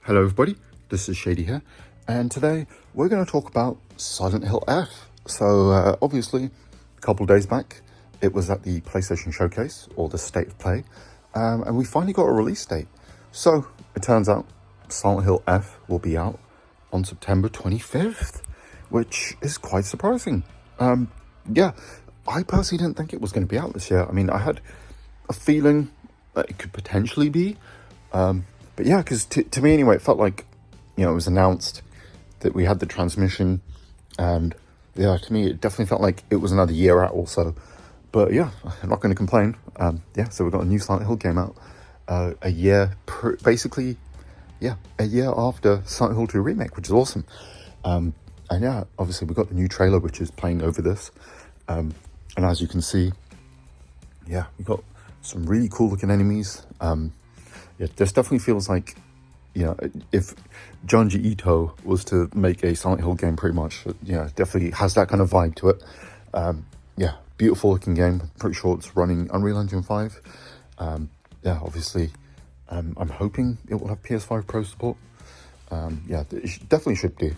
Hello everybody, this is Shady here, and today we're going to talk about Silent Hill F. So obviously, a couple days back, it was at the PlayStation Showcase, or the State of Play, and we finally got a release date. So it turns out Silent Hill F will be out on September 25th, which is quite surprising. Yeah, I personally didn't think it was going to be out this year. I mean, I had a feeling that it could potentially be, but yeah, because to me anyway, it felt like, it was announced that we had the transmission, and yeah, to me, it definitely felt like it was another year out also. But yeah, I'm not going to complain. Yeah, so we've got a new Silent Hill game out, a year, basically, yeah, a year after Silent Hill 2 Remake, which is awesome. And yeah, obviously we've got the new trailer, which is playing over this. And as you can see, yeah, we've got some really cool looking enemies. Yeah, this definitely feels like, if Junji Ito was to make a Silent Hill game, pretty much, definitely has that kind of vibe to it. Yeah, beautiful looking game. I'm pretty sure it's running Unreal Engine 5. Yeah, obviously, I'm hoping it will have PS5 Pro support. Yeah, it definitely should do.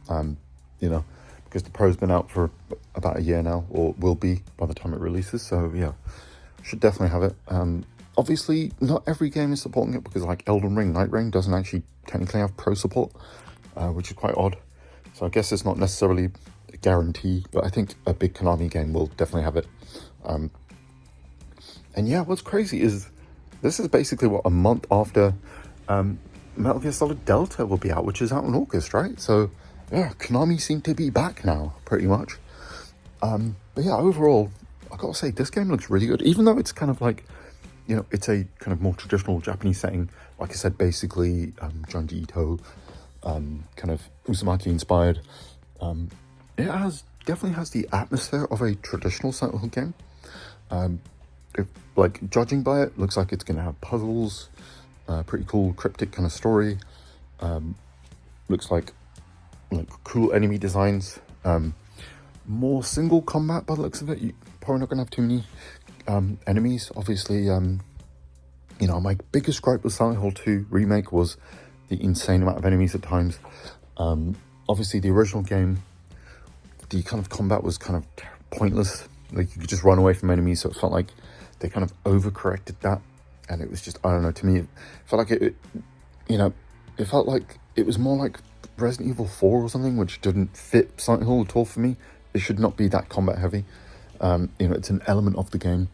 Because the Pro's been out for about a year now, or will be by the time it releases. So yeah, should definitely have it. Obviously, not every game is supporting it, because like Elden Ring, Night Rain doesn't actually technically have Pro support, which is quite odd. So I guess it's not necessarily a guarantee, but I think a big Konami game will definitely have it. And yeah, what's crazy is this is basically a month after Metal Gear Solid Delta will be out, which is out in August, right? So yeah, Konami seem to be back now, pretty much. But yeah, overall, I gotta say, this game looks really good, even though it's kind of like, it's a kind of more traditional Japanese setting. Like I said, basically, Junji Ito, kind of Uzumaki inspired. It definitely has the atmosphere of a traditional Silent Hill game. Judging by it, looks like it's going to have puzzles, pretty cool cryptic kind of story. Looks like cool enemy designs. More single combat by the looks of it. You're probably not going to have too many enemies. Obviously, my biggest gripe with Silent Hill 2 Remake was the insane amount of enemies at times. Obviously, the original game, the kind of combat was kind of pointless. Like, you could just run away from enemies, so it felt like they kind of overcorrected that, and it was just, I don't know, to me, it felt like it felt like it was more like Resident Evil 4 or something, which didn't fit Silent Hill at all for me. It should not be that combat heavy. It's an element of the game,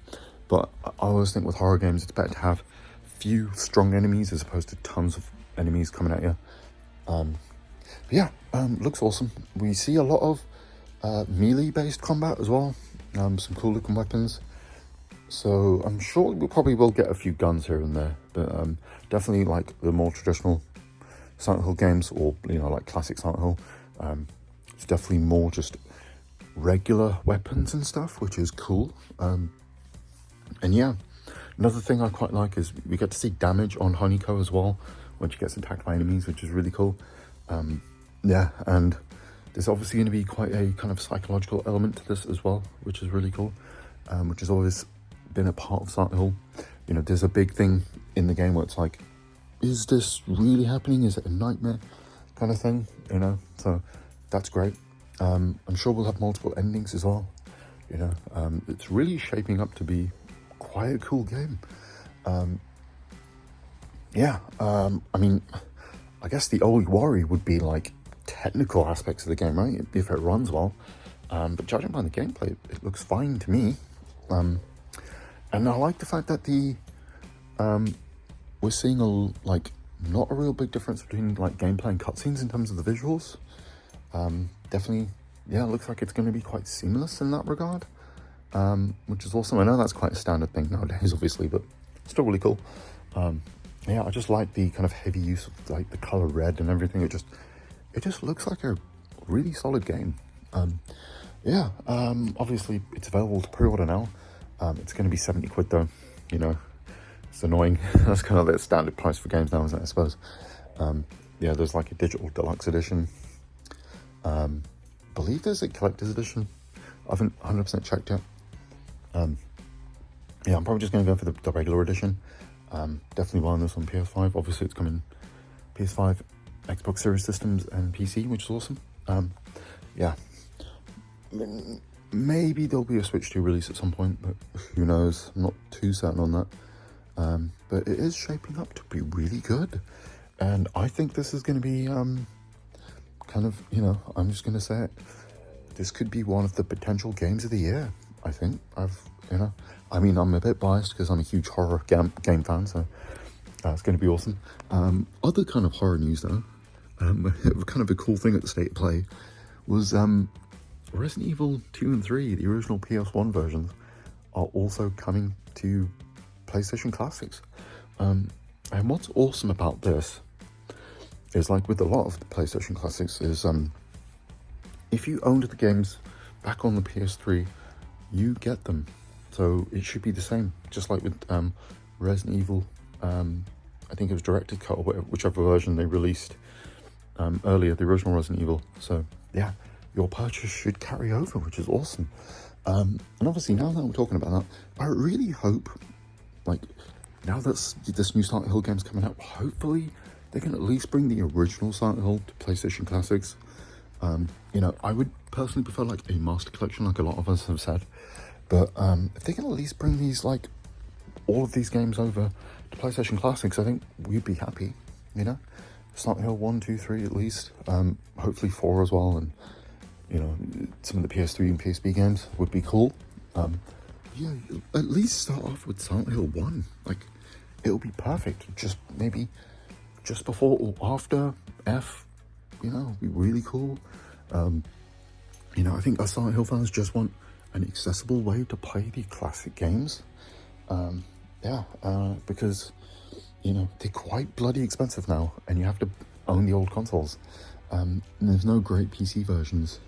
but I always think with horror games, it's better to have few strong enemies as opposed to tons of enemies coming at you. Looks awesome. We see a lot of melee-based combat as well. Some cool looking weapons. So I'm sure we probably will get a few guns here and there, but definitely like the more traditional Silent Hill games, or like classic Silent Hill. It's definitely more just regular weapons and stuff, which is cool. And yeah, another thing I quite like is we get to see damage on Honeyko as well when she gets attacked by enemies, which is really cool. Yeah, and there's obviously going to be quite a kind of psychological element to this as well, which is really cool, which has always been a part of Silent Hill. There's a big thing in the game where it's like, is this really happening? Is it a nightmare kind of thing? So that's great. I'm sure we'll have multiple endings as well. It's really shaping up to be quite a cool game. I mean, I guess the only worry would be like technical aspects of the game, right? If it runs well. But judging by the gameplay, it looks fine to me. And I like the fact that we're seeing not a real big difference between like gameplay and cutscenes in terms of the visuals. Definitely, yeah, it looks like it's going to be quite seamless in that regard, which is awesome. I know that's quite a standard thing nowadays, obviously, but still really cool. Yeah, I just like the kind of heavy use of like the color red and everything. It just looks like a really solid game. Obviously it's available to pre-order now. It's going to be 70 quid though. It's annoying. That's kind of the standard price for games now, isn't it, I suppose. There's like a digital deluxe edition. Believe there's a collector's edition. I haven't 100% checked yet. I'm probably just going to go for the regular edition. Definitely buying this on PS5. Obviously it's coming PS5, Xbox Series systems, and PC, which is awesome. Yeah, maybe there'll be a Switch 2 release at some point, but who knows? I'm not too certain on that. But it is shaping up to be really good, and I think this is going to be kind of, you know, I'm just going to say it. This could be one of the potential games of the year. I think I mean, I'm a bit biased because I'm a huge horror game fan, so it's going to be awesome. Other kind of horror news though, kind of a cool thing at the State of Play was Resident Evil 2 and 3, the original PS1 versions, are also coming to PlayStation Classics. And what's awesome about this is, like with a lot of the PlayStation Classics, is if you owned the games back on the PS3, you get them. So it should be the same, just like with Resident Evil. I think it was Director's Cut or whichever version they released earlier, the original Resident Evil. So yeah, your purchase should carry over, which is awesome. And obviously, now that we're talking about that, I really hope, like, now that this new Silent Hill game's coming out, hopefully they can at least bring the original Silent Hill to PlayStation Classics. You know, I would personally prefer like a master collection, like a lot of us have said. But if they can at least bring these, like, all of these games over to PlayStation Classics, I think we'd be happy, you know? Silent Hill 1, 2, 3 at least. Hopefully 4 as well, and, you know, some of the PS3 and PSP games would be cool. Yeah, at least start off with Silent Hill 1. Like, it'll be perfect. Just maybe just before or after F, you know, be really cool. You know, I think us Silent Hill fans just want an accessible way to play the classic games. Because, you know, they're quite bloody expensive now, and you have to own the old consoles. And there's no great PC versions.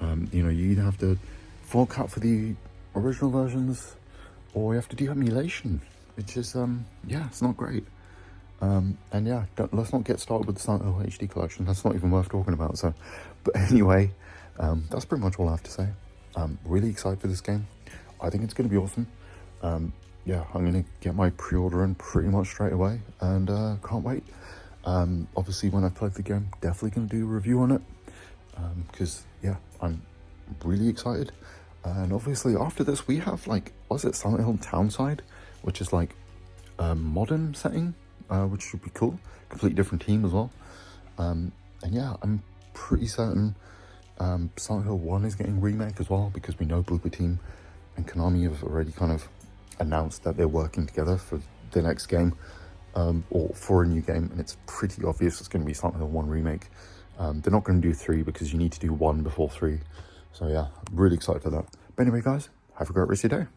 You know, you either have to fork out for the original versions, or you have to do emulation, which is, yeah, it's not great. And yeah, let's not get started with the Silent Hill HD collection. That's not even worth talking about. So, but anyway, that's pretty much all I have to say. I'm really excited for this game. I think it's going to be awesome. Yeah, I'm going to get my pre-order in pretty much straight away, and can't wait. Obviously, when I've played the game, definitely going to do a review on it, because yeah, I'm really excited. And obviously, after this, we have, like, was it Silent Hill Townside, which is like a modern setting, which should be cool. Completely different team as well. And yeah, I'm pretty certain Silent Hill 1 is getting remake as well, because we know Bloober Team and Konami have already kind of announced that they're working together for the next game, or for a new game, and it's pretty obvious it's going to be Silent Hill 1 remake. They're not going to do 3 because you need to do 1 before 3. So yeah, I'm really excited for that. But anyway, guys, have a great rest of your day.